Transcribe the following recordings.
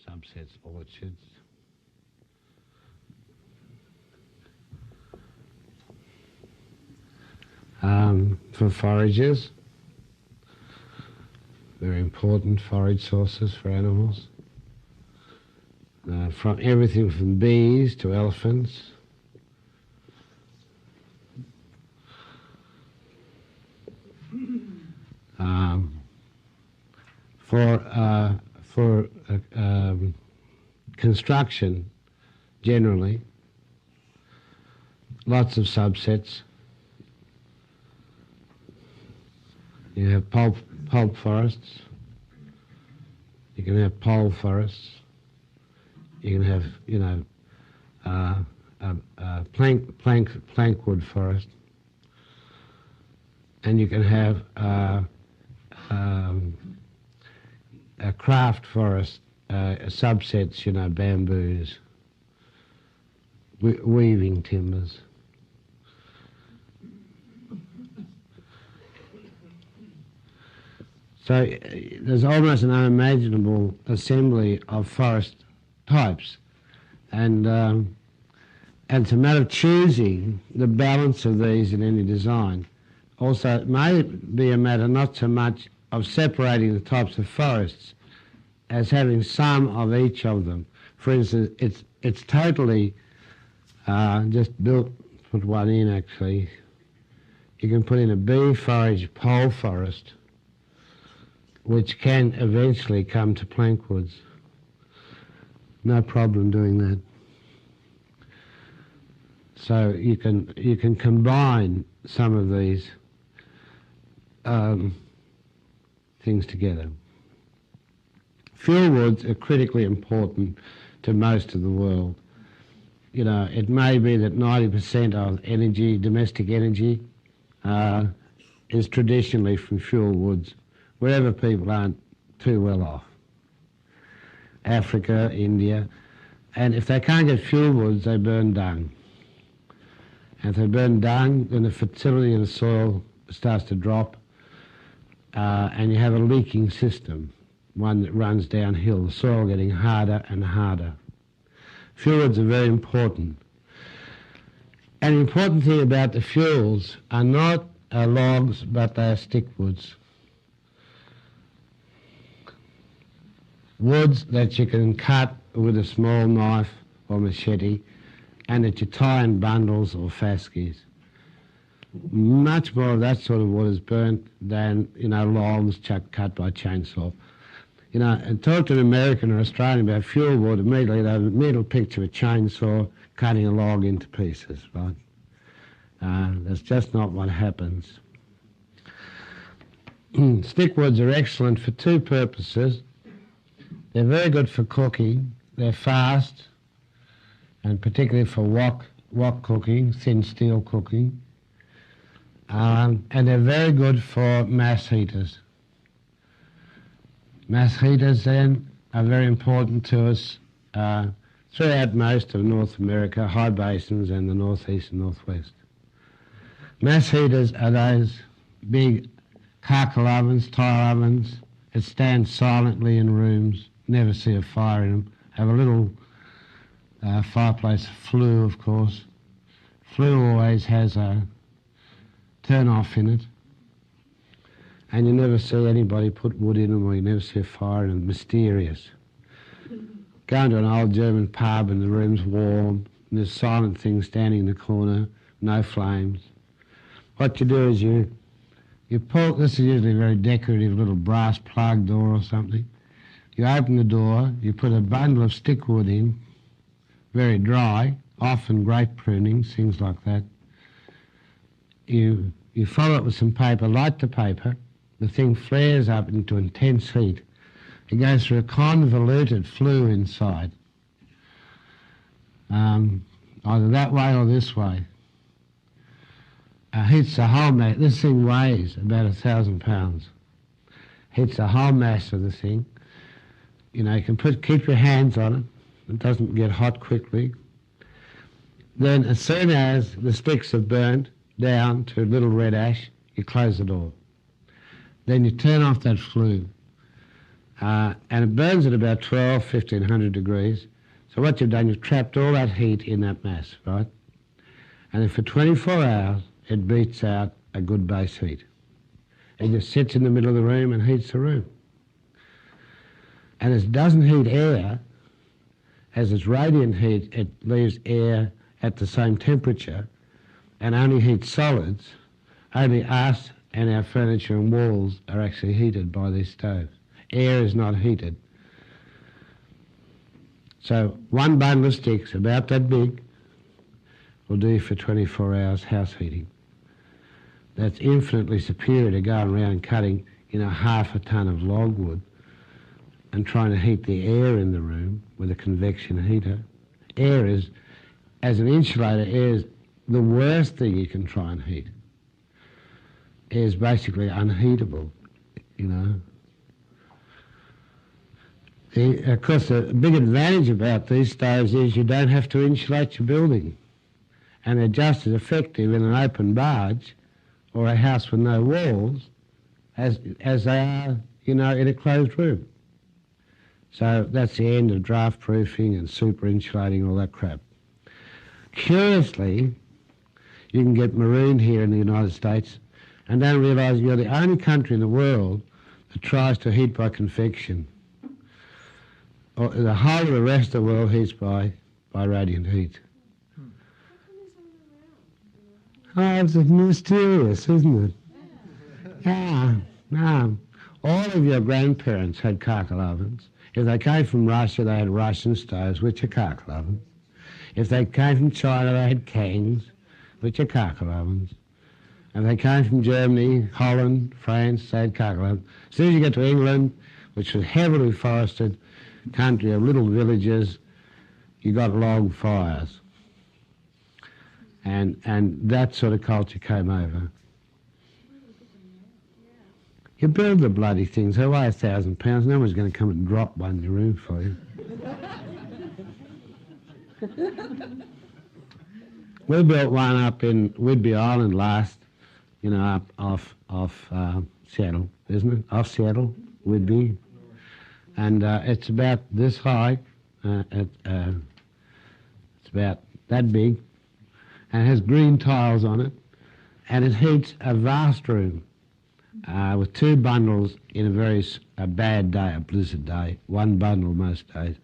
subsets, orchards. For foragers, very important forage sources for animals. From everything from bees to elephants. For construction, generally, lots of subsets. You have pulp forests. You can have pole forests. You can have, plankwood forest, and you can have a craft forest, subsets, bamboos, weaving timbers. So there's almost an unimaginable assembly of forest types, and it's a matter of choosing the balance of these in any design. Also, it may be a matter not so much of separating the types of forests as having some of each of them. For instance, it's totally just built, put one in actually. You can put in a bee forage pole forest, which can eventually come to plankwoods. No problem doing that. So you can combine some of these things together. Fuel woods are critically important to most of the world. It may be that 90% of energy, domestic energy, is traditionally from fuel woods, wherever people aren't too well off. Africa, India, and if they can't get fuel woods, they burn dung. And if they burn dung, then the fertility of the soil starts to drop, and you have a leaking system, one that runs downhill, the soil getting harder and harder. Fuel woods are very important. And the important thing about the fuels are not logs, but they are stick woods. Woods that you can cut with a small knife or machete and that you tie in bundles or faskies. Much more of that sort of wood is burnt than, logs cut by chainsaw. And talk to an American or Australian about fuel wood, immediately they have a mental picture of a chainsaw cutting a log into pieces, right? That's just not what happens. Stick woods are excellent for two purposes. They're very good for cooking. They're fast, and particularly for wok cooking, thin steel cooking. And they're very good for mass heaters. Mass heaters, then, are very important to us throughout most of North America, high basins and the northeast and northwest. Mass heaters are those big charcoal ovens, tile ovens that stand silently in rooms, never see a fire in them, have a little fireplace, flue, of course. Flue always has a turn-off in it, and you never see anybody put wood in them, or you never see a fire in them. Mysterious. Go into an old German pub and the room's warm, and there's silent things standing in the corner, no flames. What you do is you pull, this is usually a very decorative little brass plug door or something. You open the door, you put a bundle of stick wood in, very dry, often grape prunings, things like that. You follow it with some paper, light the paper, the thing flares up into intense heat. It goes through a convoluted flue inside, either that way or this way. Heats the whole mass. This thing weighs about 1,000 pounds. Heats the whole mass of the thing. You can keep your hands on it. It doesn't get hot quickly. Then as soon as the sticks have burnt down to little red ash, you close the door. Then you turn off that flue. and it burns at about 1,500 degrees. So what you've done, you've trapped all that heat in that mass, right? And then for 24 hours, it beats out a good base heat. It just sits in the middle of the room and heats the room. And it doesn't heat air. As it's radiant heat, it leaves air at the same temperature and only heats solids. Only us and our furniture and walls are actually heated by these stoves. Air is not heated. So one bundle of sticks, about that big, will do for 24 hours house heating. That's infinitely superior to going around cutting, half a tonne of logwood and trying to heat the air in the room with a convection heater. Air is, as an insulator, air is the worst thing you can try and heat. Air is basically unheatable, Of course, the big advantage about these stoves is you don't have to insulate your building. And they're just as effective in an open barge or a house with no walls as they are, in a closed room. So that's the end of draft proofing and super insulating, all that crap. Curiously, you can get marooned here in the United States and don't realise you're the only country in the world that tries to heat by convection. The whole of the rest of the world heats by radiant heat. Oh, it's mysterious, isn't it? Yeah, no. All of your grandparents had charcoal ovens. If they came from Russia, they had Russian stoves, which are charcoal ovens. If they came from China, they had Kangs, which are charcoal ovens. If they came from Germany, Holland, France, they had charcoal ovens. As soon as you get to England, which was heavily forested country of little villages, you got log fires. And that sort of culture came over. You build the bloody things, they weigh 1,000 pounds, no one's going to come and drop one in your room for you. We built one up in Whidbey Island last, up off Seattle, isn't it? Off Seattle, Whidbey. And it's about this high, it's about that big, and it has green tiles on it, and it heats a vast room with 2 bundles in a bad day, a blizzard day, 1 bundle most days.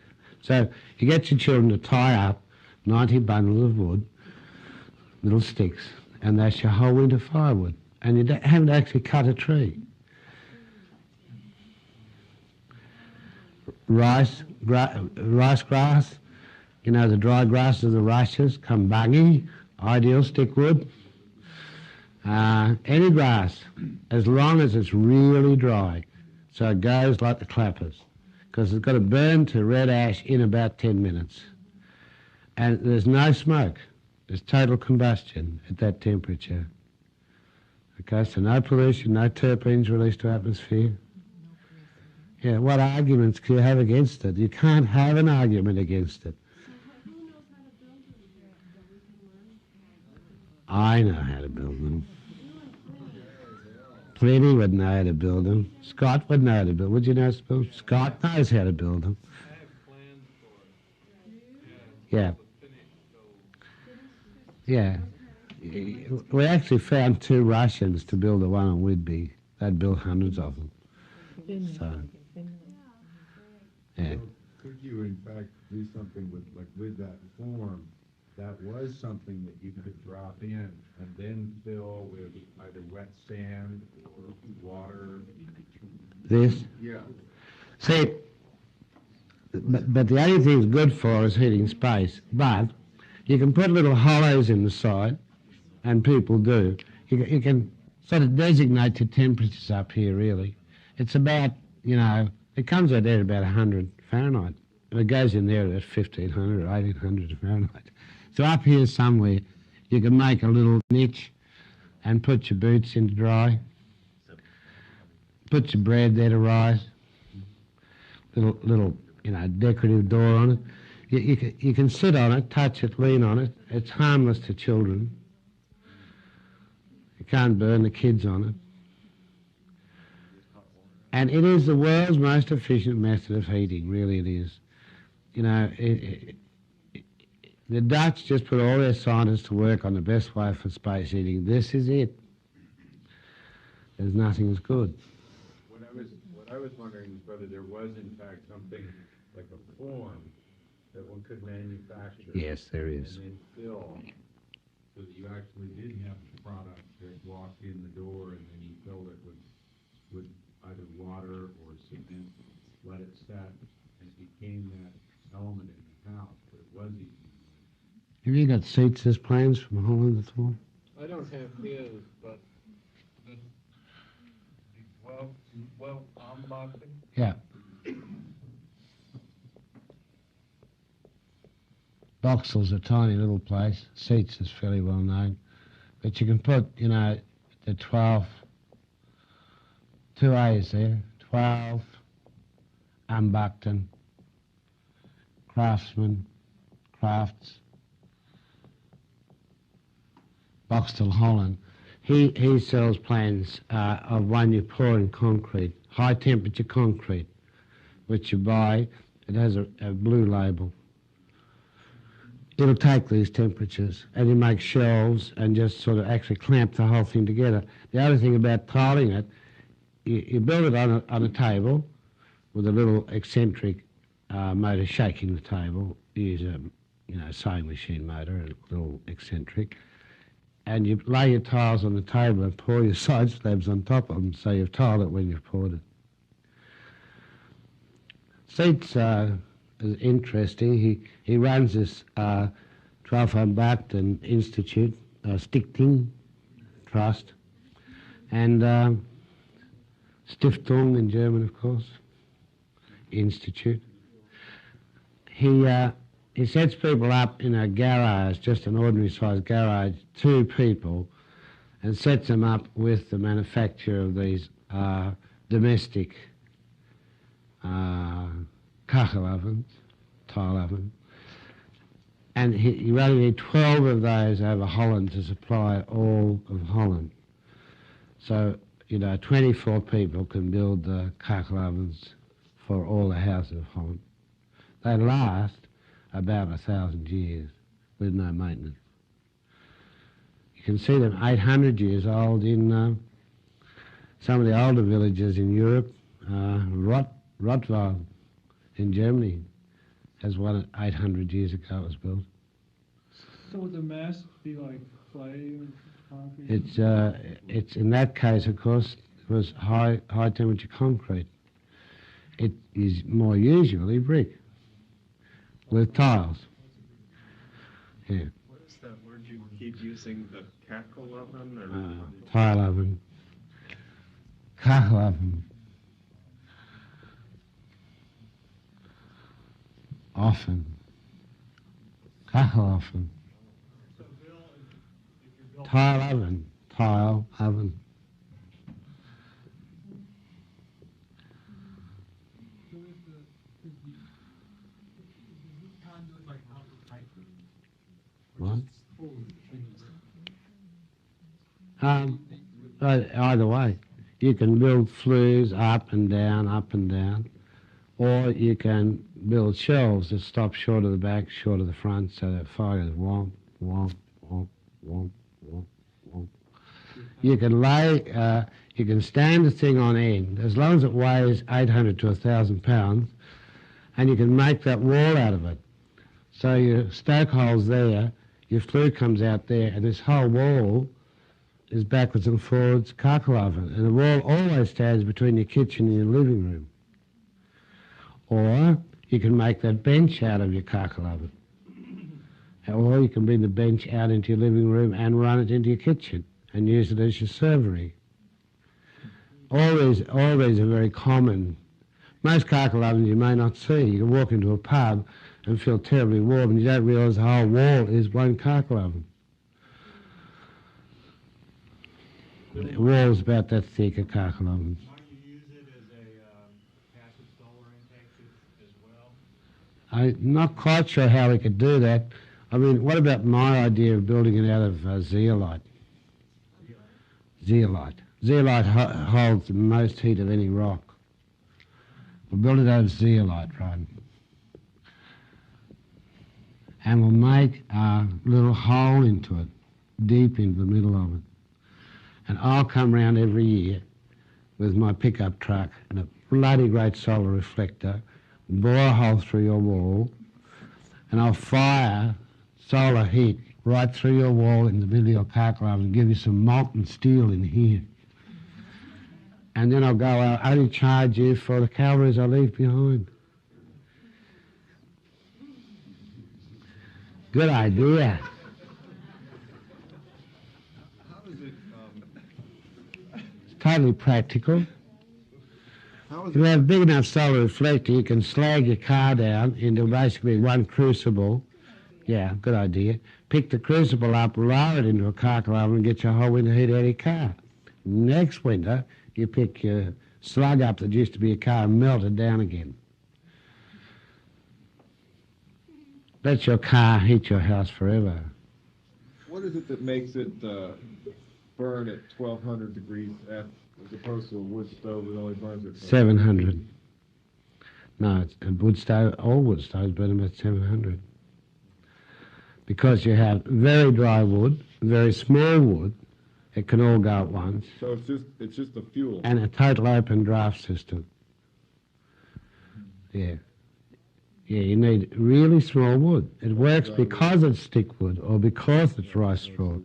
So you get your children to tie up 90 bundles of wood, little sticks, and that's your whole winter firewood. And you haven't actually cut a tree. Rice grass, the dry grass of the rushes, kumbangi, ideal stickwood. Any grass, as long as it's really dry, so it goes like the clappers, because it's got to burn to red ash in about 10 minutes. And there's no smoke. There's total combustion at that temperature. Okay, so no pollution, no terpenes released to atmosphere. Yeah, what arguments can you have against it? You can't have an argument against it. I know how to build them. Plenty would know how to build them. Scott would know how to build them. Would you know how to build them? Scott knows how to build them. I have plans for it. Yeah. Yeah. We actually found 2 Russians to build the one on Whidbey. They'd built hundreds of them. So, yeah. Could you, in fact, do something with that form that was something that you could drop in and then fill with either wet sand or water? This? Yeah. See, but the only thing it's good for is heating space. But you can put little hollows in the side, and people do. You can sort of designate your temperatures up here, really. It's about, it comes out there at about 100 Fahrenheit. And it goes in there at 1,500 or 1,800 Fahrenheit. So up here somewhere, you can make a little niche and put your boots in to dry. Put your bread there to rise. Little decorative door on it. You can sit on it, touch it, lean on it. It's harmless to children. You can't burn the kids on it. And it is the world's most efficient method of heating, really it is. You know, the Dutch just put all their scientists to work on the best way for space heating. This is it. There's nothing as good. What I was wondering is whether there was in fact something like a form that one could manufacture. Yes, there is. And then fill, so that you actually did have the product that walked in the door and then you filled it with either water or cement, let it set, and it became that element in the house, but it was easy. Have you got Seats's plans from Holland at all? I don't have his, but the 12 unboxing. Yeah. Boxall's a tiny little place. Seats is fairly well known. But you can put, you know, the 12, 2 A's there, 12, Unbuckton, Craftsman, Crafts, Boxall Holland. He sells plans of one you pour in concrete, high temperature concrete, which you buy. It has a blue label. It'll take these temperatures and you make shelves and just sort of actually clamp the whole thing together. The other thing about tiling it, you build it on a table with a little eccentric motor shaking the table. You use a sewing machine motor, a little eccentric. And you lay your tiles on the table and pour your side slabs on top of them, so you've tiled it when you've poured it. Seats is interesting. He runs this 12 Unbuckton Institute, Stichting Trust, and Stiftung in German, of course, Institute. He sets people up in a garage, just an ordinary sized garage, 2 people, and sets them up with the manufacture of these domestic kachel ovens, tile ovens. And you only need 12 of those over Holland to supply all of Holland. So, 24 people can build the kachel ovens for all the houses of Holland. They last about 1,000 years with no maintenance. You can see them 800 years old in some of the older villages in Europe. Rottweil in Germany has one 800 years ago it was built. So would the mass be like clay or concrete? It's in that case, of course, it was high temperature concrete. It is more usually brick with tiles. Yeah. What is that word you keep using, the cackle oven? Or tile oven. Kachel oven. Often. Kachel oven. So Bill, if you're built Tile oven. Tile oven. So is the conduit like outer pipe? What? Either way. You can build flues up and down, or you can build shelves that stop short of the back, short of the front, so that fire goes womp, womp, womp, womp, womp, womp. You can stand the thing on end, as long as it weighs 800 to 1,000 pounds, and you can make that wall out of it. So your stoke hole's there, your flue comes out there, and this whole wall is backwards and forwards kachel oven, and the wall always stands between your kitchen and your living room. Or you can make that bench out of your kachel oven. Or you can bring the bench out into your living room and run it into your kitchen and use it as your servery. All these are very common. Most kachel ovens you may not see. You can walk into a pub and feel terribly warm and you don't realise the whole wall is one kachel oven. The wall's about that thick, a kachel oven. Might you use it as a passive solar intake as well? I'm not quite sure how we could do that. I mean, what about my idea of building it out of zeolite? Zeolite. Zeolite holds the most heat of any rock. We'll build it out of zeolite, right? And we'll make a little hole into it, deep into the middle of it. And I'll come round every year with my pickup truck and a bloody great solar reflector, bore a hole through your wall, and I'll fire solar heat right through your wall in the middle of your charcoal oven and give you some molten steel in here. And then I'll go, I'll only charge you for the calories I leave behind. Good idea. How is it, It's totally practical. how is If you have a big enough solar reflector, you can slag your car down into basically one crucible. Yeah, good idea. Pick the crucible up, lower it into a charcoal oven and get your whole winter heat out of your car. Next winter, you pick your slug up that used to be a car and melt it down again. Let your car heat your house forever. What is it that makes it burn at 1,200 degrees F as opposed to a wood stove that only burns at 700. No, it's a wood stove, all wood stoves burn about 700. Because you have very dry wood, very small wood, it can all go at once, So it's just the fuel. and a total open draft system. Yeah. Yeah, you need really small wood. It works because it's stick wood or because it's rice straw.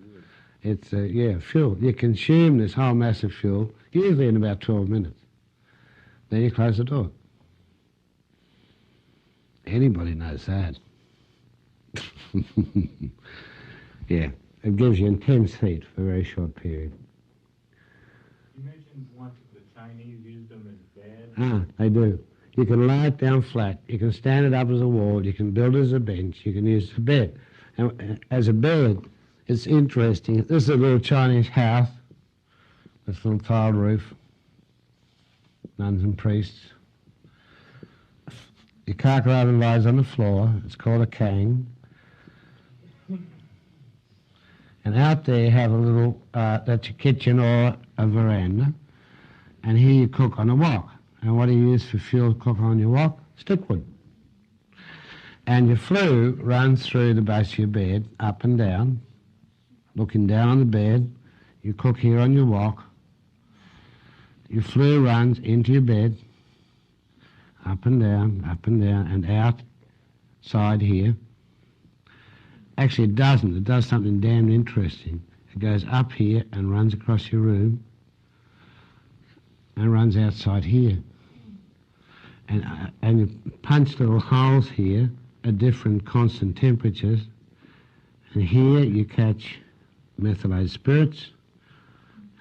It's, fuel. You consume this whole massive fuel, usually in about 12 minutes. Then you close the door. Anybody knows that. Yeah, it gives you intense heat for a very short period. You mentioned once that the Chinese used them as beds. Ah, they do. You can lay it down flat. You can stand it up as a wall. You can build it as a bench. You can use it as a bed. And as a bed, it's interesting. This is a little Chinese house. This little tiled roof. Nuns and priests. Your charcoal oven lies on the floor. It's called a kang. And out there you have a little, that's your kitchen or a veranda. And here you cook on a wok. And what do you use for fuel to cook on your wok? Stickwood. And your flue runs through the base of your bed, up and down, looking down on the bed. You cook here on your wok. Your flue runs into your bed, up and down, and outside here. Actually, it doesn't. It does something damn interesting. It goes up here and runs across your room and runs outside here. And you punch little holes here at different constant temperatures. And here you catch methylated spirits.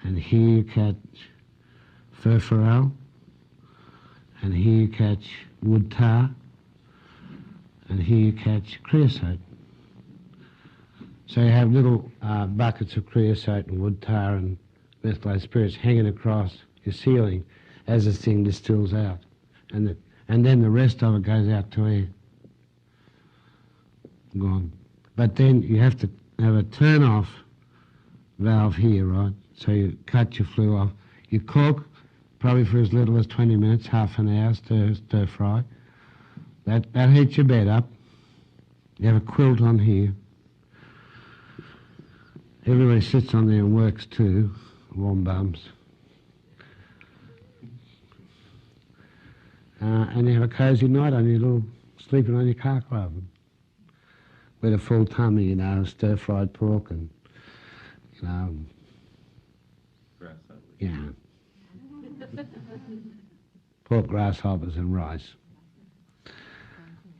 And here you catch furfural. And here you catch wood tar. And here you catch creosote. So you have little buckets of creosote and wood tar and methylated spirits hanging across your ceiling as this thing distills out. And then the rest of it goes out to air. Gone. But then you have to have a turn-off valve here, right? So you cut your flue off. You cook, probably for as little as 20 minutes, half an hour, stir fry. That heats your bed up. You have a quilt on here. Everybody sits on there and works too, warm bums. And you have a cosy night on your little, sleeping on your charcoal oven. With a full tummy, you know, stir-fried pork and, you know, grasshoppers? yeah. Pork, grasshoppers and rice.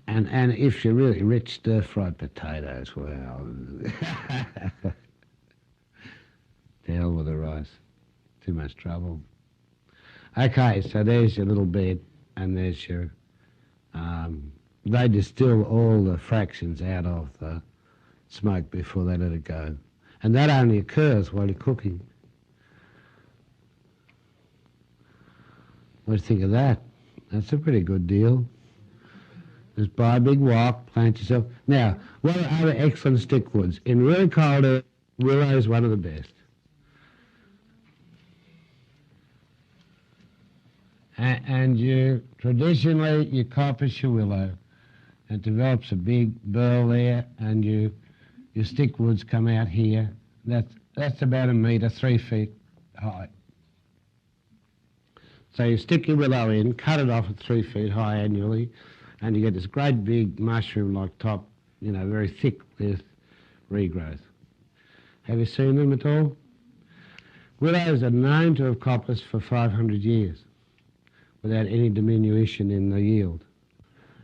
And if you're really rich, stir-fried potatoes, well. To hell with the rice. Too much trouble. Okay, so there's your little bed. And there's your, they distill all the fractions out of the smoke before they let it go. And that only occurs while you're cooking. What do you think of that? That's a pretty good deal. Just buy a big wok, plant yourself. Now, what are other excellent stickwoods? In really cold earth, willow is one of the best. and you traditionally you coppice your willow. It develops a big burl there, and your stick woods come out here. That's about 1 metre, 3 feet high. So you stick your willow in, cut it off at 3 feet high annually, and you get this great big mushroom-like top, very thick with regrowth. Have you seen them at all? Willows are known to have coppiced for 500 years without any diminution in the yield.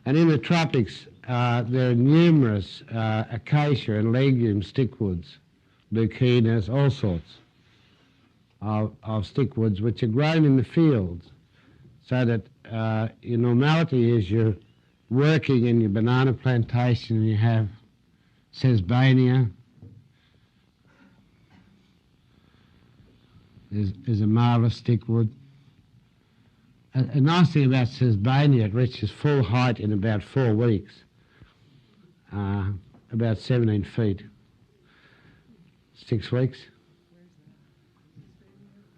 And in the tropics, there are numerous acacia and legume stickwoods, leucaenas, all sorts of stickwoods which are grown in the fields, so that your normality is you're working in your banana plantation and you have sesbania. Is a marvellous stickwood. A nice thing about sesbania, it reaches full height in about 4 weeks, about 17 feet. 6 weeks.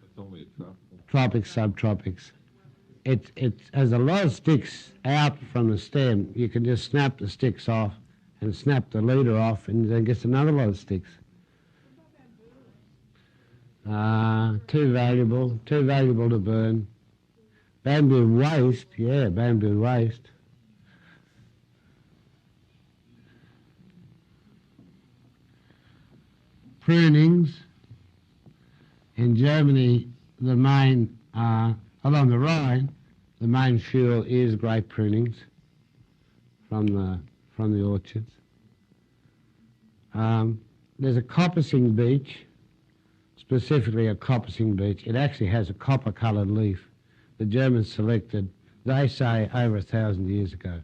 It's only a tropical. Tropics, subtropics. It has a lot of sticks out from the stem. You can just snap the sticks off and snap the leader off, and then gets another lot of sticks. Too valuable to burn. Bamboo waste, bamboo waste. Prunings. In Germany, the main, along the Rhine, the main fuel is grape prunings from the orchards. There's a coppicing beech, specifically a coppicing beech. It actually has a copper-coloured leaf. The Germans selected, they say, over 1,000 years ago.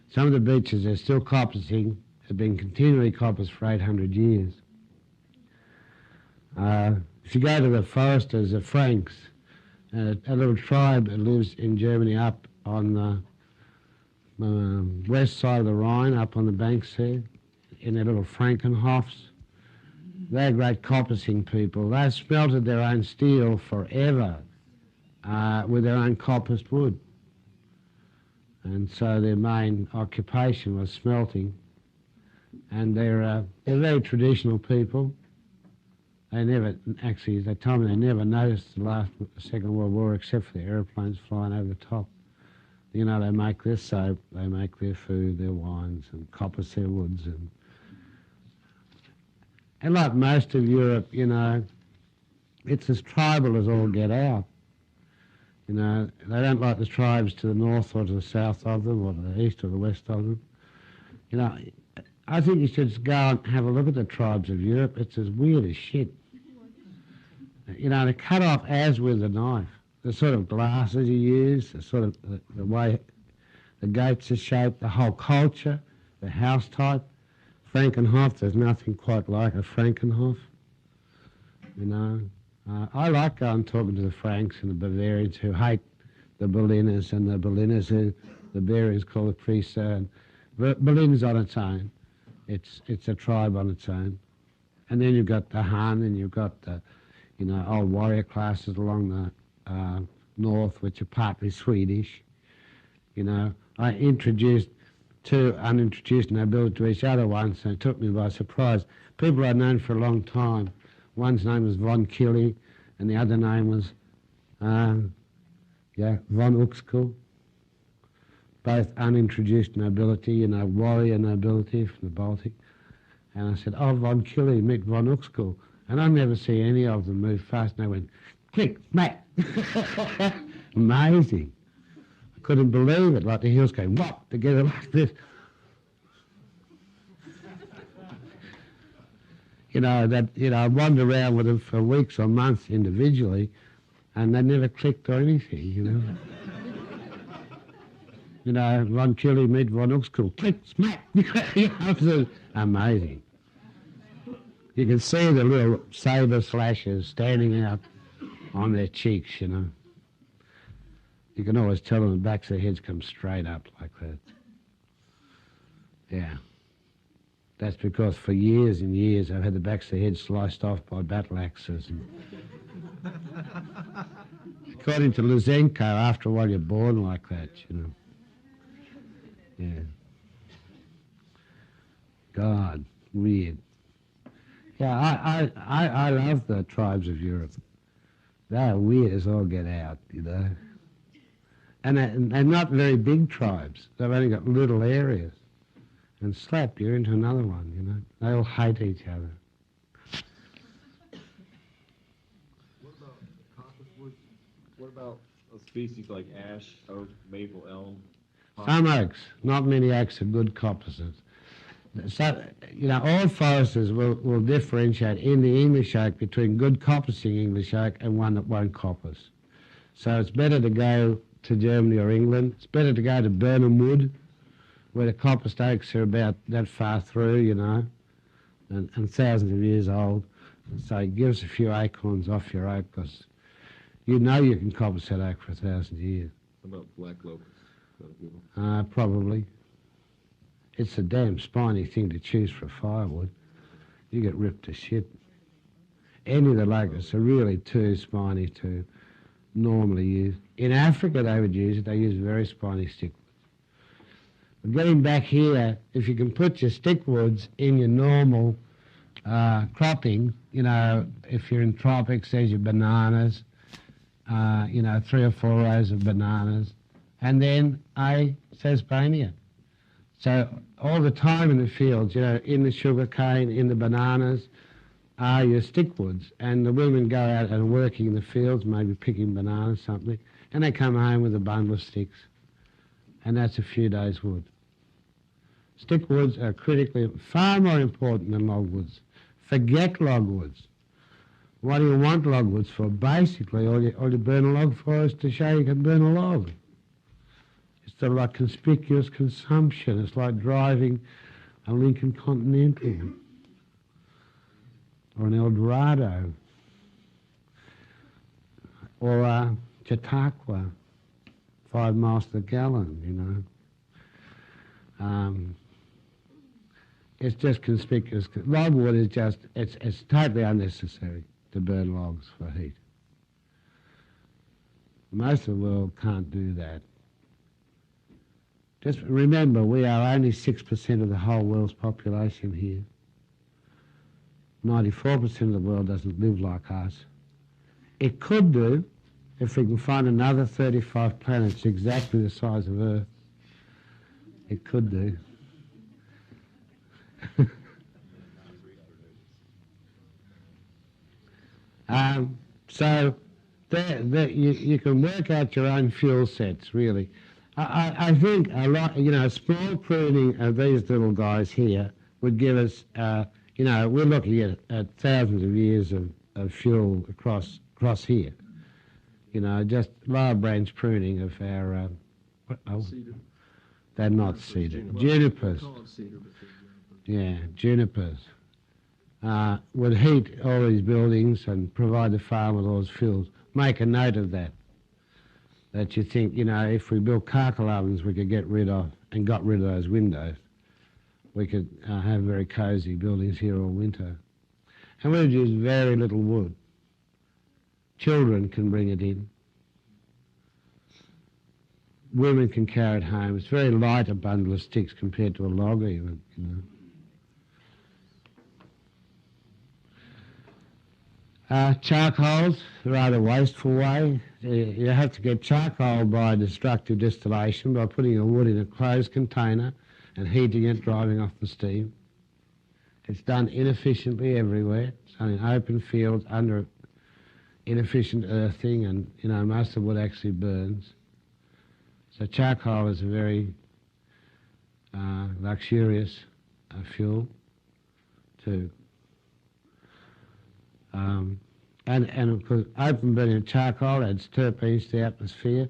Some of the beeches they're still coppicing have been continually coppiced for 800 years. If you go to the foresters, the Franks, a little tribe that lives in Germany up on the west side of the Rhine, up on the banks there, in their little Frankenhofs. They're great coppicing people. They've smelted their own steel forever with their own coppiced wood. And so their main occupation was smelting. And they're very traditional people. They told me they never noticed the Second World War except for the aeroplanes flying over the top. They make their soap, they make their food, their wines, and coppice their woods. And like most of Europe, it's as tribal as all get out. They don't like the tribes to the north or to the south of them, or to the east or the west of them. I think you should go and have a look at the tribes of Europe. It's as weird as shit. They cut off as with a knife. The sort of glasses you use, the sort of the way the gates are shaped, the whole culture, the house type. Frankenhof, there's nothing quite like a Frankenhof. I like going talking to the Franks and the Bavarians who hate the Berliners, and the Berliners who the Bavarians call the Priester. Berlin's on its own. It's a tribe on its own. And then you've got the Han, and you've got the old warrior classes along the north, which are partly Swedish. I introduced two unintroduced nobility to each other once, and it took me by surprise. People I'd known for a long time. One's name was von Killy, and the other name was von Uxkull. Both unintroduced nobility, warrior nobility from the Baltic. And I said, "Oh, von Killy, meet von Uxkull." And I never see any of them move fast, and they went, click, smack. Amazing. I couldn't believe it, like the heels going, whop, together like this. I wandered around with them for weeks or months individually, and they never clicked or anything, Von Killy meet von Uxkull, click, smack. Amazing. You can see the little sabre slashes standing out on their cheeks, You can always tell them the backs of their heads come straight up like that. Yeah. That's because for years and years I've had the backs of the head sliced off by battle axes. According to Lysenko, after a while you're born like that, you know. Yeah. God, weird. Yeah, I love the tribes of Europe. They're weird as all get out, you know. And they're not very big tribes. They've only got little areas. And slap, you're into another one, you know. They all hate each other. What about copperwood? What about a species like ash, oak, maple, elm? Some oaks, not many oaks are good coppicers. So, you know, all foresters will differentiate in the English oak between good coppicing English oak and one that won't coppice. So it's better to go to Germany or England. It's better to go to Burnham Wood, where the coppiced oaks are about that far through, you know, and thousands of years old. So give us a few acorns off your oak, because you know you can coppice that oak for 1,000 years. What about black locust? Probably. It's a damn spiny thing to choose for firewood. You get ripped to shit. Any of the locusts are really too spiny to normally use. In Africa they would use it. They use very spiny stick. But getting back here, if you can put your stick woods in your normal cropping, you know, if you're in tropics, there's your bananas, you know, 3 or 4 rows of bananas, and then a sesbania. So all the time in the fields, you know, in the sugar cane, in the bananas, are your stick woods. And the women go out and working in the fields, maybe picking bananas, something, and they come home with a bundle of sticks. And that's a few days' wood. Stick woods are critically far more important than logwoods. Forget logwoods. What do you want logwoods for? Basically, all you burn a log for is to show you can burn a log. It's sort of like conspicuous consumption. It's like driving a Lincoln Continental or an Eldorado or a Chautauqua, 5 miles to the gallon, you know. It's just conspicuous. Logwood is just, it's totally unnecessary to burn logs for heat. Most of the world can't do that. Just remember, we are only 6% of the whole world's population here. 94% of the world doesn't live like us. It could do if we can find another 35 planets exactly the size of Earth. It could do. So you can work out your own fuel sets, really. I think a lot, you know, a small pruning of these little guys here would give us, you know, we're looking at thousands of years of fuel across here. You know, just lower branch pruning of our, Cedar. they're not cedar, junipers. Call it cedar, but they're junipers. Yeah, junipers. Would heat all these buildings and provide the farm with all its fuels. Make a note of that. That you think, you know, if we built charcoal ovens we could get rid of, and got rid of those windows, we could have very cosy buildings here all winter. And we would use very little wood. Children can bring it in. Women can carry it home. It's very light, a bundle of sticks, compared to a log even, you know. Charcoal's a rather wasteful way. You have to get charcoal by destructive distillation, by putting the wood in a closed container and heating it, driving off the steam. It's done inefficiently everywhere. It's done in open fields under inefficient earthing, and, you know, most of the wood actually burns. So charcoal is a very luxurious fuel too. And of course, open burning charcoal adds terpenes to the atmosphere,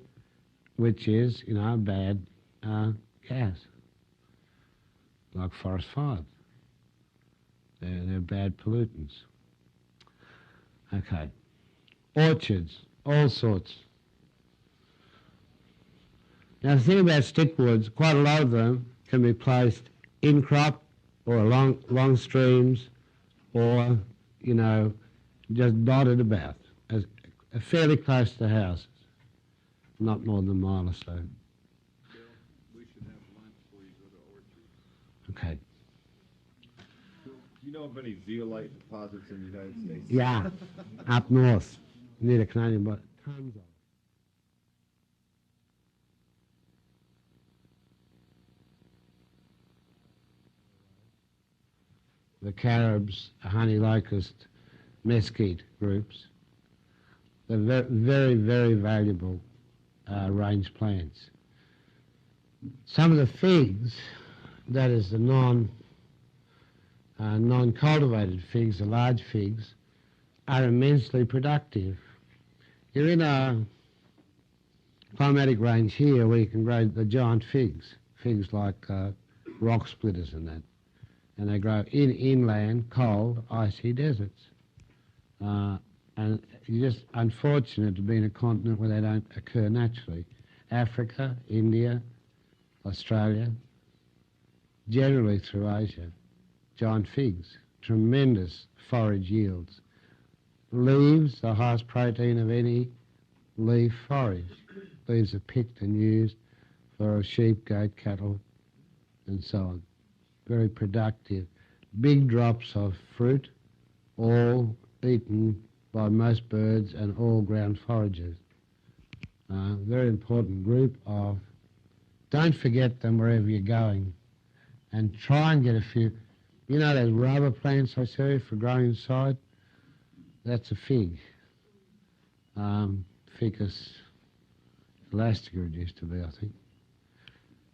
which is, you know, a bad gas, like forest fires. They're bad pollutants. Okay. Orchards, all sorts. Now the thing about stick woods, quite a lot of them can be placed in crop or along streams, or, you know, just dotted about, as fairly close to houses, not more than a mile or so. Bill, we should have lunch before you go to orchard. Okay. Do you know of any zeolite deposits in the United States? Yeah, up north, near the Canadian border. Tons of it. The Caribs, honey locust, mesquite groups. They're very, very valuable range plants. Some of the figs, that is the non-cultivated figs, the large figs, are immensely productive. You're in a climatic range here where you can grow the giant figs like rock splitters and that. And they grow in inland, cold, icy deserts. And you're just unfortunate to be in a continent where they don't occur naturally. Africa, India, Australia, generally through Asia. Giant figs, tremendous forage yields. Leaves, the highest protein of any leaf forage. Leaves are picked and used for sheep, goat, cattle, and so on. Very productive. Big drops of fruit, all eaten by most birds and all ground foragers. Very important group of, don't forget them wherever you're going, and try and get a few. You know those rubber plants I show you for growing inside? That's a fig. Ficus elastica it used to be, I think.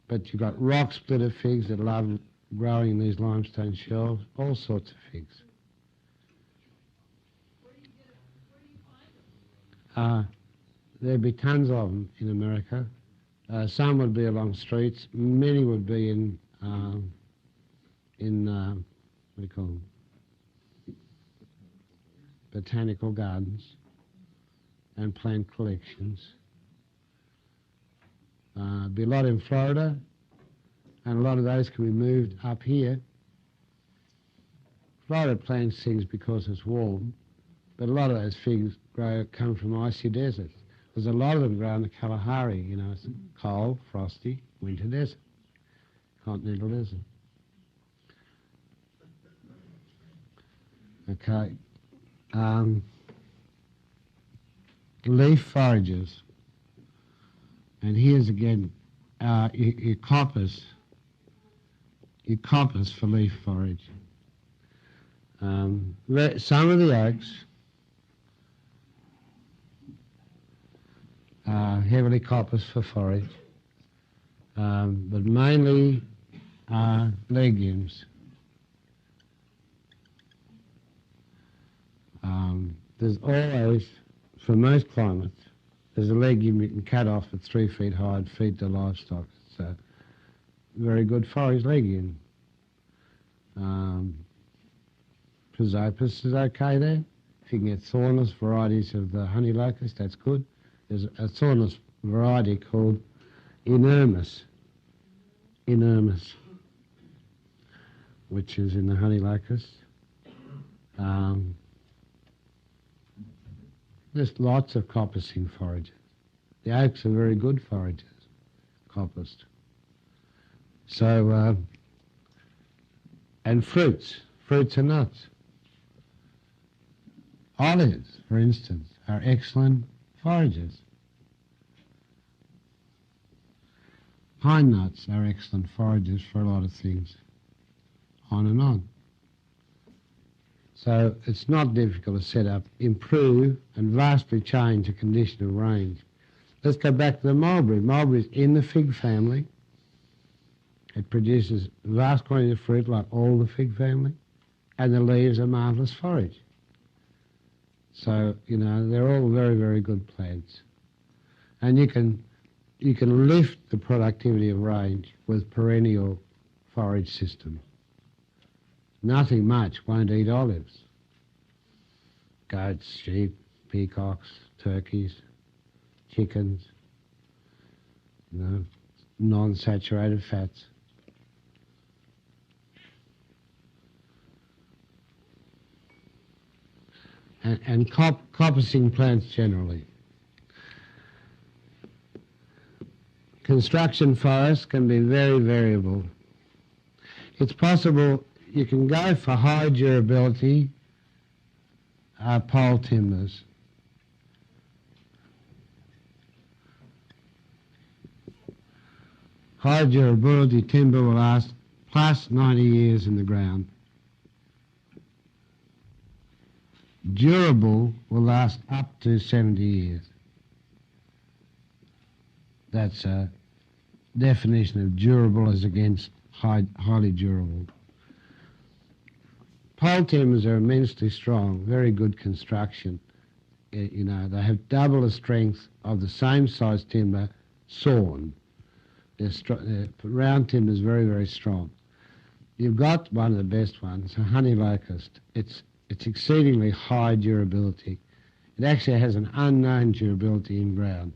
But you've got rock splitter figs that love growing in these limestone shelves, all sorts of figs. There'd be tons of them in America. Some would be along streets. Many would be in what do you call them? Botanical gardens and plant collections. Be a lot in Florida, and a lot of those can be moved up here. Florida plants figs because it's warm, but a lot of those figs come from icy deserts. There's a lot of them grow in the Kalahari, you know, it's a cold, frosty, winter desert, continental desert. Okay. Leaf forages. And here's again, your coppice for leaf forage. Some of the oaks are heavily coppice for forage, but mainly legumes. There's always, for most climates, there's a legume you can cut off at 3 feet high and feed to livestock. It's a very good forage legume. Prosopis is okay there. If you can get thornless varieties of the honey locust, that's good. There's a thornless variety called inermis, which is in the honey locust. There's lots of coppicing forages. The oaks are very good foragers, coppiced. So, and fruits and nuts. Olives, for instance, are excellent foragers. Pine nuts are excellent foragers for a lot of things, on and on. So it's not difficult to set up, improve, and vastly change the condition of range. Let's go back to the mulberry. Mulberry is in the fig family. It produces vast quantities of fruit like all the fig family, and the leaves are marvellous forage. So, you know, they're all very, very good plants. And you can lift the productivity of range with perennial forage systems. Nothing much won't eat olives. Goats, sheep, peacocks, turkeys, chickens, you know, non-saturated fats. and coppicing plants generally. Construction forests can be very variable. It's possible you can go for high durability pole timbers. High durability timber will last plus 90 years in the ground. Durable will last up to 70 years. That's a definition of durable as against highly durable. Pole timbers are immensely strong, very good construction. You know, they have double the strength of the same size timber sawn. Round timber is very, very strong. You've got one of the best ones, a honey locust. It's exceedingly high durability. It actually has an unknown durability in ground.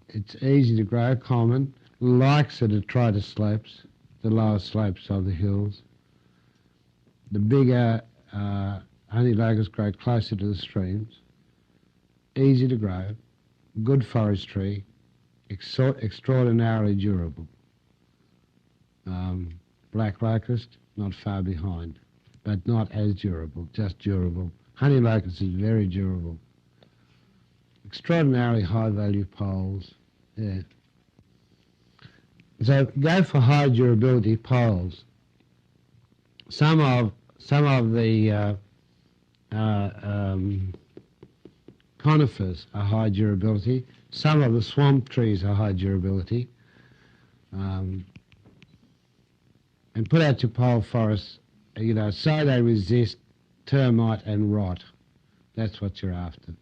It's easy to grow, common, likes the detritus slopes, the lower slopes of the hills. The bigger honey locusts grow closer to the streams. Easy to grow, good forestry, extraordinarily durable. Black locust, not far behind, but not as durable, just durable. Honey locust is very durable. Extraordinarily high value poles, yeah. So go for high durability poles. Some of the conifers are high durability. Some of the swamp trees are high durability. And put out your pole forests, you know, so they resist termite and rot. That's what you're after.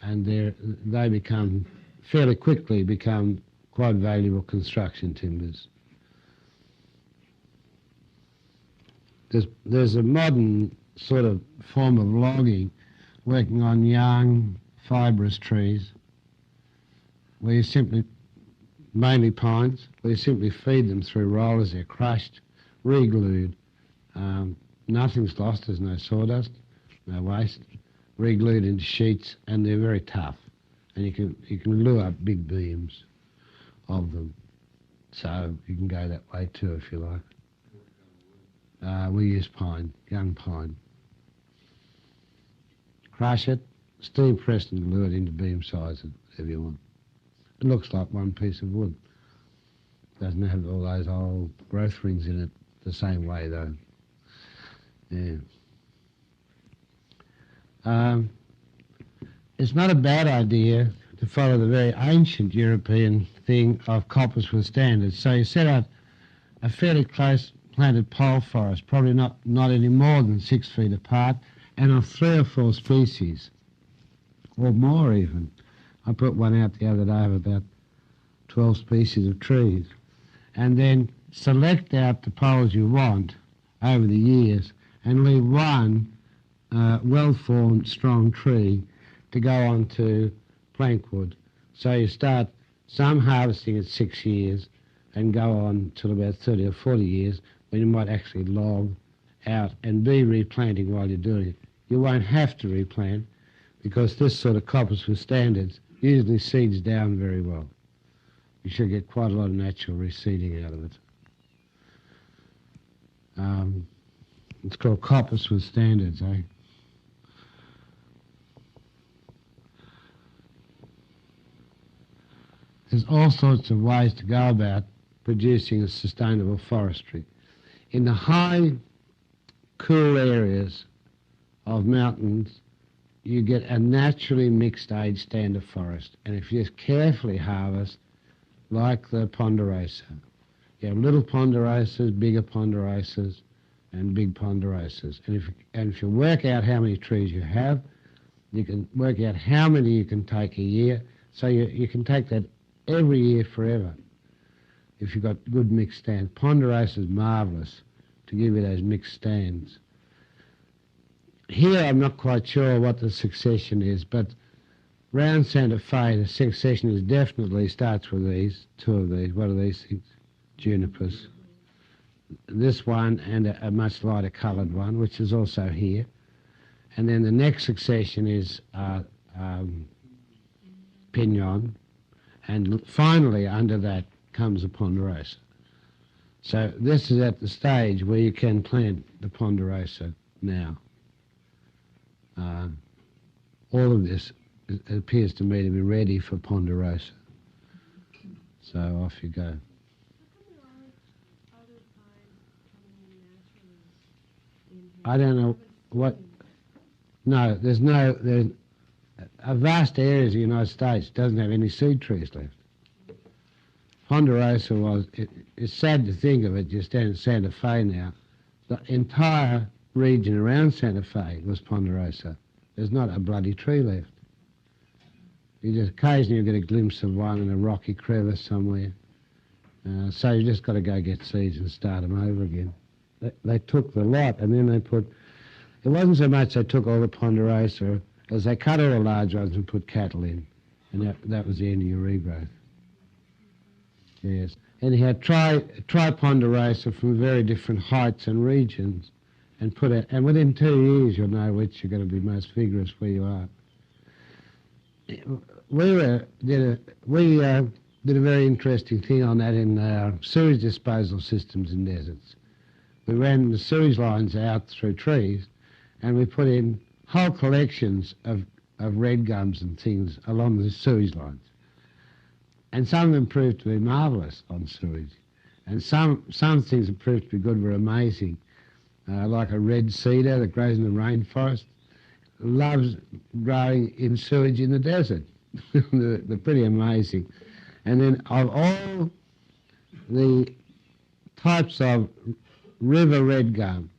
And they become, fairly quickly become quite valuable construction timbers. There's a modern sort of form of logging working on young fibrous trees where you simply, mainly pines, where you simply feed them through rollers. They're crushed, re-glued. Nothing's lost, there's no sawdust, no waste. Re-glued into sheets, and they're very tough. And you can lure up big beams of them. So you can go that way too if you like. We use pine, young pine. Crush it, steam press and glue it into beam sizes, whatever you want. It looks like one piece of wood. Doesn't have all those old growth rings in it the same way though. Yeah. It's not a bad idea to follow the very ancient European thing of coppice with standards. So you set out a fairly close planted pole forest, probably not any more than 6 feet apart, and of 3 or 4 species, or more even. I put one out the other day of about 12 species of trees. And then select out the poles you want over the years and leave one well-formed, strong tree to go on to plankwood. So you start some harvesting at 6 years and go on till about 30 or 40 years when you might actually log out and be replanting while you're doing it. You won't have to replant because this sort of coppice with standards usually seeds down very well. You should get quite a lot of natural reseeding out of it. It's called coppice with standards, eh? There's all sorts of ways to go about producing a sustainable forestry. In the high, cool areas of mountains, you get a naturally mixed age stand of forest. And if you just carefully harvest, like the ponderosa, you have little ponderosas, bigger ponderosas, and big ponderosas. And if you work out how many trees you have, you can work out how many you can take a year. So you can take that every year forever if you've got good mixed stands. Ponderosa is marvellous to give you those mixed stands. Here I'm not quite sure what the succession is, but round Santa Fe the succession is definitely starts with these, 2 of these. What are these things? Junipers. This one and a much lighter coloured one, which is also here. And then the next succession is Pignon, and finally under that comes the Ponderosa. So this is at the stage where you can plant the Ponderosa now. All of this appears to me to be ready for Ponderosa. So off you go. I don't know what. No, there's a vast areas of the United States doesn't have any seed trees left. Ponderosa it's sad to think of it, just down in Santa Fe now. The entire region around Santa Fe was Ponderosa. There's not a bloody tree left. You just occasionally get a glimpse of one in a rocky crevice somewhere. So you just got to go get seeds and start them over again. They took the lot, and then they put. It wasn't so much they took all the Ponderosa as they cut all the large ones and put cattle in, and that was the end of your regrowth. Yes, anyhow, try Ponderosa from very different heights and regions, and put it. And within 2 years, you'll know which you're going to be most vigorous where you are. We did a very interesting thing on that in our sewage disposal systems in deserts. We ran the sewage lines out through trees, and we put in whole collections of red gums and things along the sewage lines. And some of them proved to be marvellous on sewage. And some things that proved to be good were amazing, like a red cedar that grows in the rainforest. Loves growing in sewage in the desert. They're pretty amazing. And then of all the types of river red gum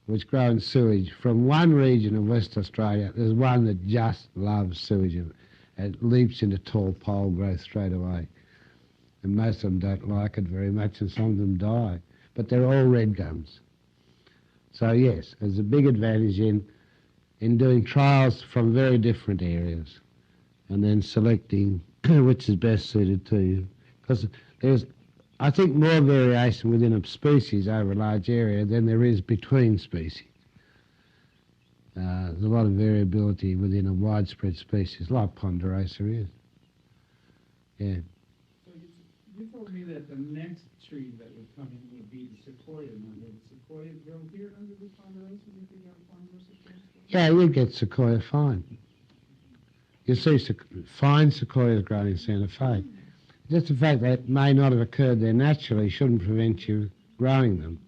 which grow in sewage from one region of West Australia, there's one that just loves sewage. It leaps into tall pole growth straight away. And most of them don't like it very much, and some of them die. But they're all red gums. So yes, there's a big advantage in doing trials from very different areas and then selecting which is best suited to you. Because there's, I think, more variation within a species over a large area than there is between species. There's a lot of variability within a widespread species, like Ponderosa is. Yeah. So you told me that the next tree that would come in would be the sequoia. Now, would sequoia grow here under the Ponderosa? You think you have Ponderosa trees? Yeah, you get sequoia fine. You see fine sequoias growing in Santa Fe. Just the fact that it may not have occurred there naturally shouldn't prevent you growing them.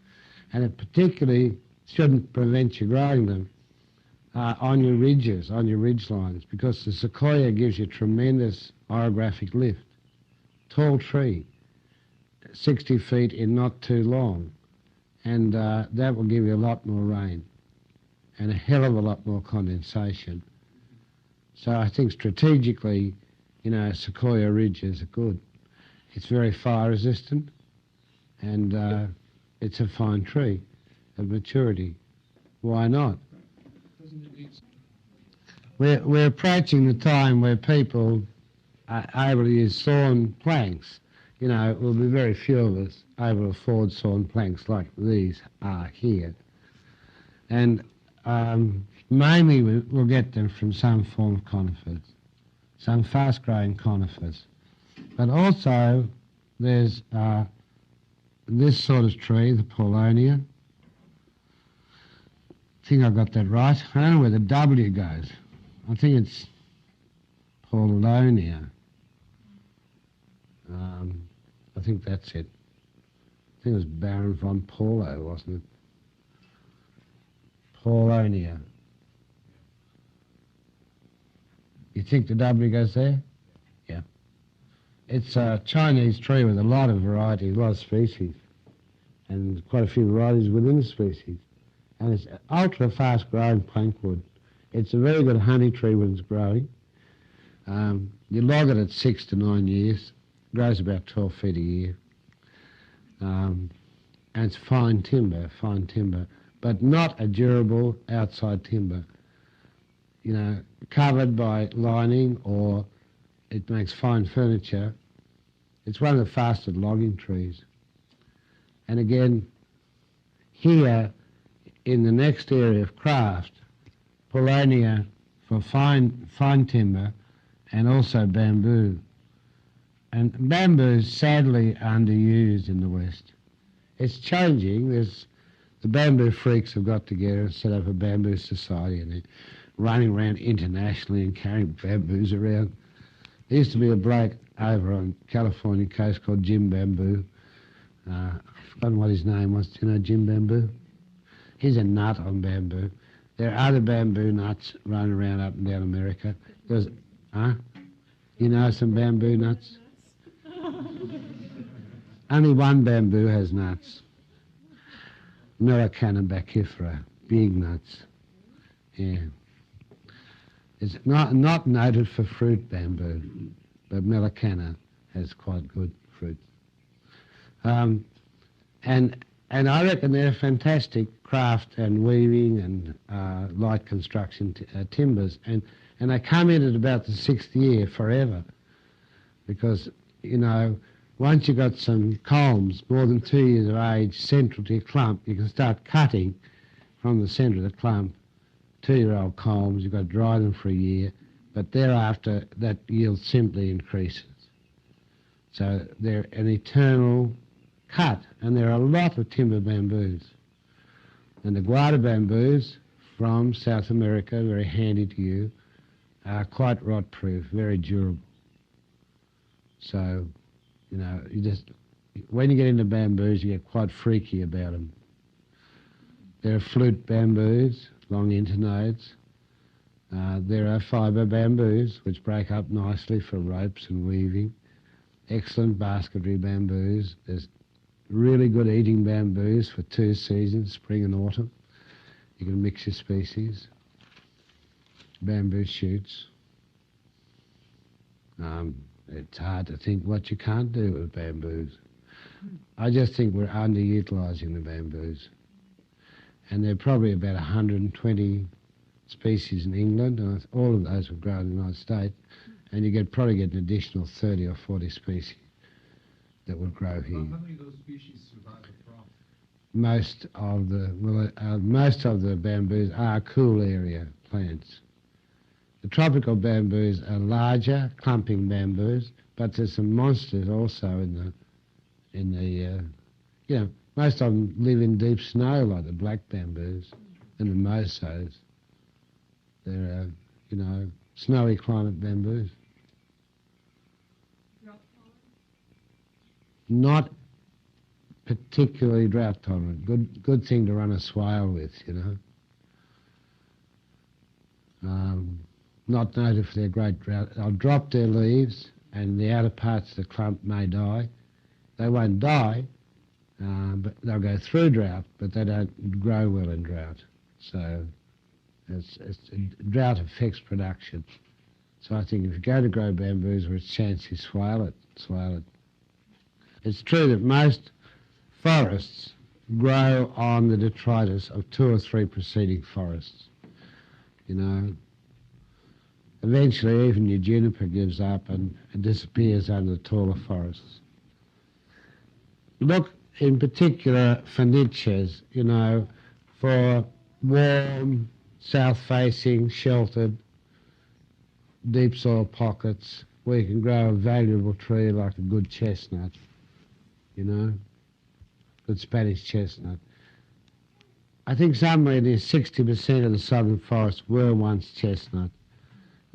And it particularly shouldn't prevent you growing them on your ridges, on your ridge lines, because the sequoia gives you tremendous orographic lift. Tall tree, 60 feet in not too long, and that will give you a lot more rain and a hell of a lot more condensation. So I think strategically, sequoia ridges are good. It's very fire resistant, and it's a fine tree of maturity. Why not? We're approaching the time where people are able to use sawn planks. It will be very few of us able to afford sawn planks like these are here. And mainly we'll get them from some form of conifers, some fast-growing conifers. But also there's this sort of tree, the Paulonia. I think I got that right. I don't know where the W goes. I think it's Paulonia. I think that's it. I think it was Baron von Paulo, wasn't it? Paulonia. You think the W goes there? Yeah. It's a Chinese tree with a lot of variety, a lot of species, and quite a few varieties within the species. And it's ultra fast growing plankwood. It's a very good honey tree when it's growing. You log it at 6 to 9 years. It grows about 12 feet a year. And it's fine timber, but not a durable outside timber. Covered by lining, or it makes fine furniture. It's one of the fastest logging trees. And again, here in the next area of craft, paulownia for fine timber, and also bamboo. And bamboo is sadly underused in the West. It's changing. The bamboo freaks have got together and set up a bamboo society, and they're running around internationally and carrying bamboos around. There used to be a bloke over on California coast called Jim Bamboo. I've forgotten what his name was. Do you know Jim Bamboo? He's a nut on bamboo. There are other bamboo nuts running around up and down America. You know some bamboo nuts? Only one bamboo has nuts. Melicana bacifera, big nuts. Yeah. It's not noted for fruit bamboo, but Melicana has quite good fruit. And I reckon they're fantastic craft and weaving and light construction timbers. And they come in at about the 6th year forever, because, you know, once you've got some colms more than 2 years of age central to your clump, you can start cutting from the centre of the clump 2-year-old colms. You've got to dry them for a year, but thereafter that yield simply increases. So they're an eternal cut, and there are a lot of timber bamboos. And the guarda bamboos from South America, very handy to you, are quite rot-proof, very durable. So, you know, when you get into bamboos, you get quite freaky about them. There are flute bamboos, long internodes. There are fibre bamboos, which break up nicely for ropes and weaving. Excellent basketry bamboos. There's really good eating bamboos for 2 seasons, spring and autumn. You can mix your species. Bamboo shoots. It's hard to think what you can't do with bamboos. I just think we're underutilising the bamboos. And there are probably about 120 species in England, and all of those were grown in the United States, and you probably get an additional 30 or 40 species that will grow here. How many of those species survive the frost? Most of the bamboos are cool area plants. The tropical bamboos are larger, clumping bamboos, but there's some monsters also most of them live in deep snow, like the black bamboos and the mosos. They're, snowy climate bamboos. Not particularly drought tolerant. Good thing to run a swale with, Not noted for their great drought. They'll drop their leaves and the outer parts of the clump may die. They won't die, but they'll go through drought, but they don't grow well in drought. So drought affects production. So I think if you go to grow bamboos where it's chance you swale it. It's true that most forests grow on the detritus of 2 or 3 preceding forests. Eventually even your juniper gives up and disappears under the taller forests. Look in particular for niches, for warm, south-facing, sheltered, deep soil pockets where you can grow a valuable tree like a good chestnut, good Spanish chestnut. I think somewhere near 60% of the southern forests were once chestnut,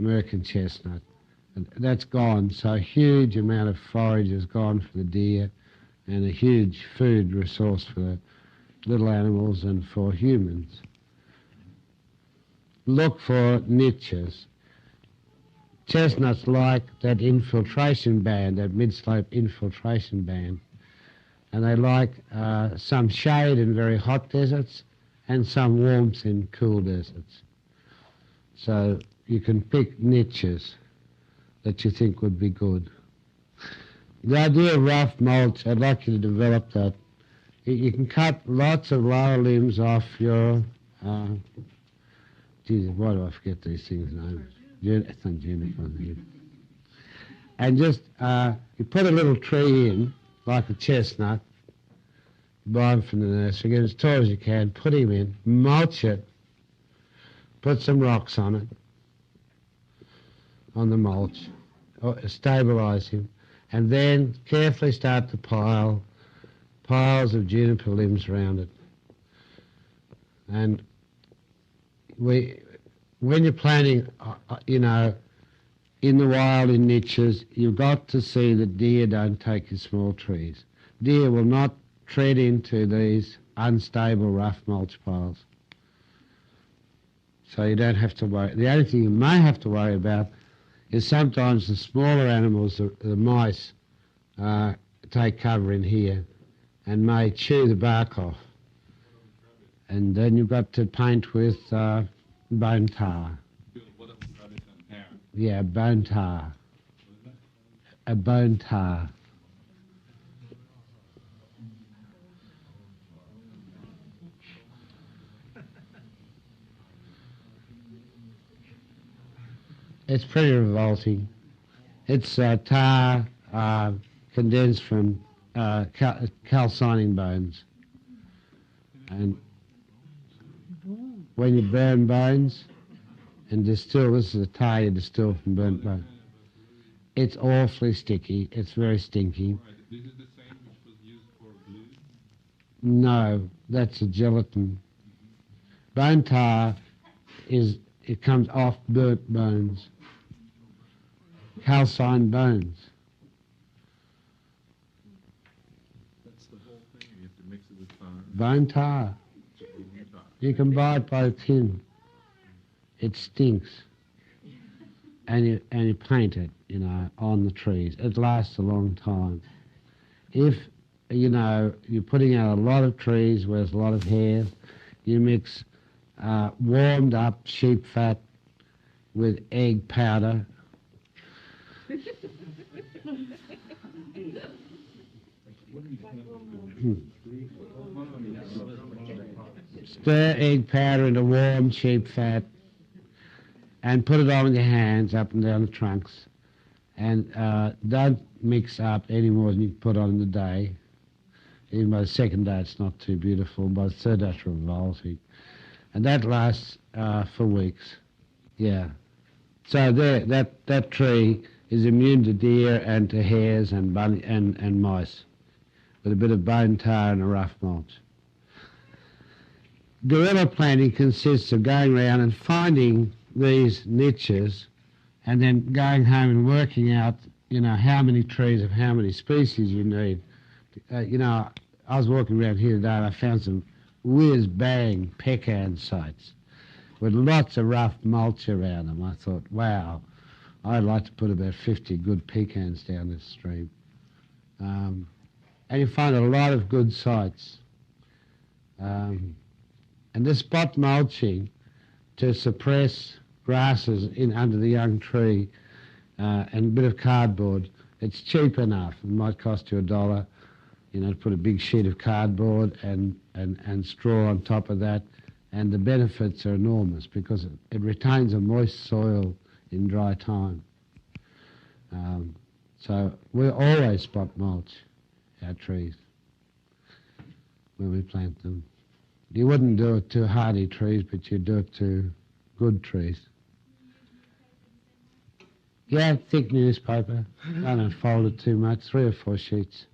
American chestnut. And that's gone, so a huge amount of forage has gone for the deer and a huge food resource for the little animals and for humans. Look for niches. Chestnuts like that infiltration band, that mid-slope infiltration band, and they like some shade in very hot deserts and some warmth in cool deserts. So you can pick niches that you think would be good. The idea of rough mulch, I'd like you to develop that. You can cut lots of lower limbs off your, Jesus, why do I forget these things now? It's not juniper. And just, you put a little tree in, like a chestnut, buy them from the nursery, get as tall as you can, put him in, mulch it, put some rocks on it, on the mulch, or stabilise him, and then carefully start to pile piles of juniper limbs around it. And when you're planting, in the wild, in niches, you've got to see that deer don't take your small trees. Deer will not tread into these unstable, rough mulch piles. So you don't have to worry. The only thing you may have to worry about is sometimes the smaller animals, the mice, take cover in here and may chew the bark off. And then you've got to paint with bone tar. Yeah, bone tar. A bone tar. It's pretty revolting. It's tar condensed from calcining bones. And when you burn bones and distill, this is a tar you distill from burnt bone. It's awfully sticky. It's very stinky. This is the same which was used for glue? No, that's a gelatin. Bone tar it comes off burnt bones. Calcined bones. That's the whole thing, you have to mix it with fire. Bone tar. You can buy it by the tin. It stinks. And you paint it, on the trees. It lasts a long time. If, you're putting out a lot of trees where there's a lot of hair, you mix warmed up sheep fat with egg powder. Stir egg powder into warm sheep fat and put it on with your hands up and down the trunks. And don't mix up any more than you put on in the day. Even by the second day it's not too beautiful, by the third day it's revolting. And that lasts for weeks. Yeah. So there, that tree is immune to deer and to hares and mice with a bit of bone tar and a rough mulch. Guerrilla planting consists of going around and finding these niches and then going home and working out, how many trees of how many species you need. I was walking around here today and I found some whiz-bang pecan sites with lots of rough mulch around them. I thought, wow, I'd like to put about 50 good pecans down this stream. And you find a lot of good sites. And this spot mulching to suppress grasses under the young tree and a bit of cardboard, it's cheap enough. It might cost you $1, to put a big sheet of cardboard and straw on top of that, and the benefits are enormous because it retains a moist soil in dry time. So we always spot mulch our trees when we plant them. You wouldn't do it to hardy trees, but you do it to good trees. Yeah, thick newspaper. I don't fold it too much, 3 or 4 sheets.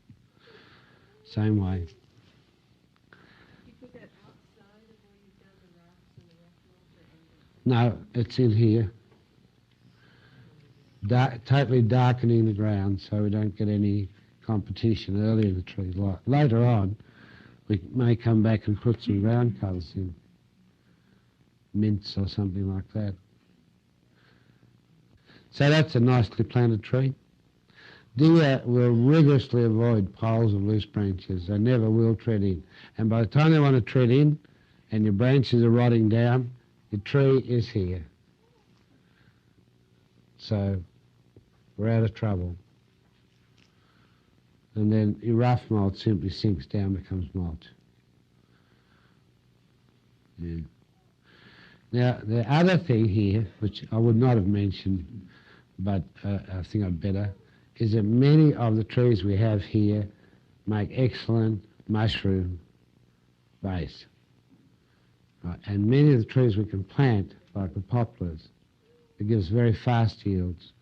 Same way. You put that outside of where you've done the rocks and the rough mulch, or No, it's in here. Totally darkening the ground so we don't get any competition early in the tree. Later on, we may come back and put some ground colours in, mints or something like that. So that's a nicely planted tree. Deer will rigorously avoid piles of loose branches. They never will tread in. And by the time they want to tread in and your branches are rotting down, your tree is here. So we're out of trouble. And then your rough mulch simply sinks down, becomes mulch. Yeah. Now, the other thing here, which I would not have mentioned, but I think I'd better, is that many of the trees we have here make excellent mushroom base. Right. And many of the trees we can plant like the poplars. It gives very fast yields.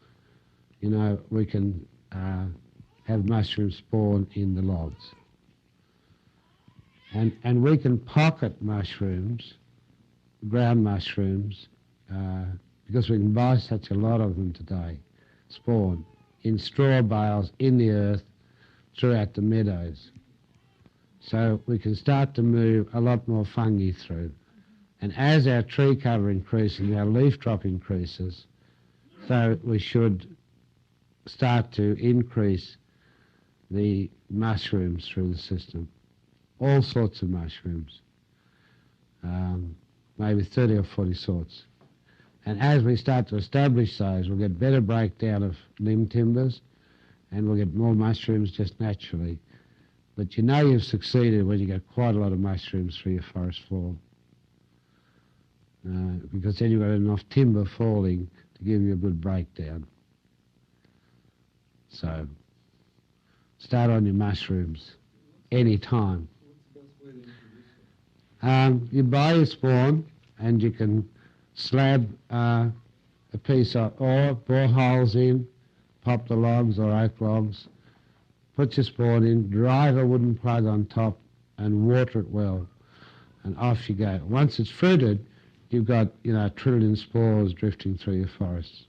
You know, we can have mushrooms spawn in the logs. And we can pocket mushrooms, ground mushrooms, because we can buy such a lot of them today, spawn in straw bales in the earth throughout the meadows. So we can start to move a lot more fungi through. And as our tree cover increases, our leaf drop increases, so we should start to increase the mushrooms through the system. All sorts of mushrooms, maybe 30 or 40 sorts. And as we start to establish those, we'll get better breakdown of limb timbers, and we'll get more mushrooms just naturally. But you know you've succeeded when you get quite a lot of mushrooms through your forest floor, because then you've got enough timber falling to give you a good breakdown. So start on your mushrooms any time. You buy your spawn and you can slab a piece of or bore holes in, pop the logs or oak logs, put your spawn in, drive a wooden plug on top and water it well, and off you go. Once it's fruited, you've got, you know, 1 trillion spores drifting through your forests.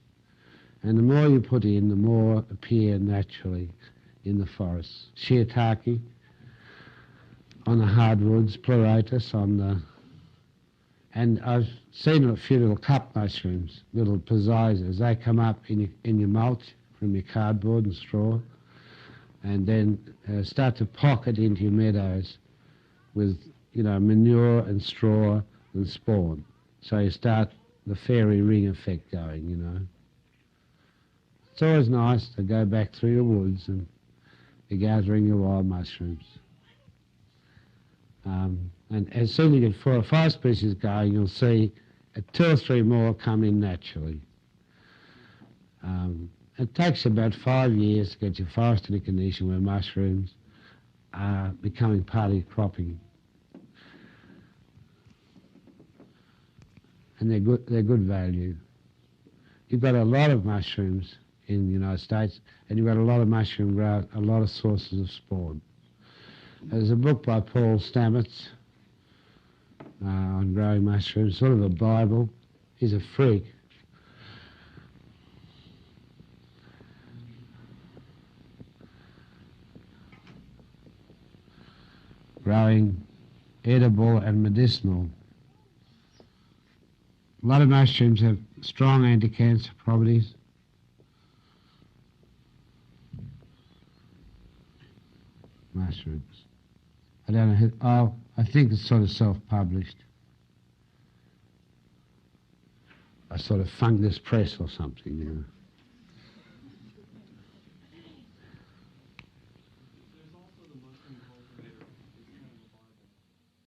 And the more you put in, the more appear naturally in the forests. Shiitake on the hardwoods, pleurotus on the... And I've seen a few little cup mushrooms, little pizizas. They come up in your mulch from your cardboard and straw, and then start to pocket into your meadows with, you know, manure and straw and spawn. So you start the fairy ring effect going, you know. It's always nice to go back through your woods and you're gathering your wild mushrooms. And as soon as you get 4 or 5 species going, you'll see 2 or 3 more come in naturally. It takes about 5 years to get your forest in a condition where mushrooms are becoming part of your cropping. And they're good value. You've got a lot of mushrooms in the United States, and you've got a lot of mushroom growth, a lot of sources of spawn. There's a book by Paul Stamets on growing mushrooms, sort of a Bible. He's a freak. Growing edible and medicinal. A lot of mushrooms have strong anti-cancer properties. Mushrooms. I don't know. Oh, I think it's sort of self-published. A sort of fungus press or something, you know.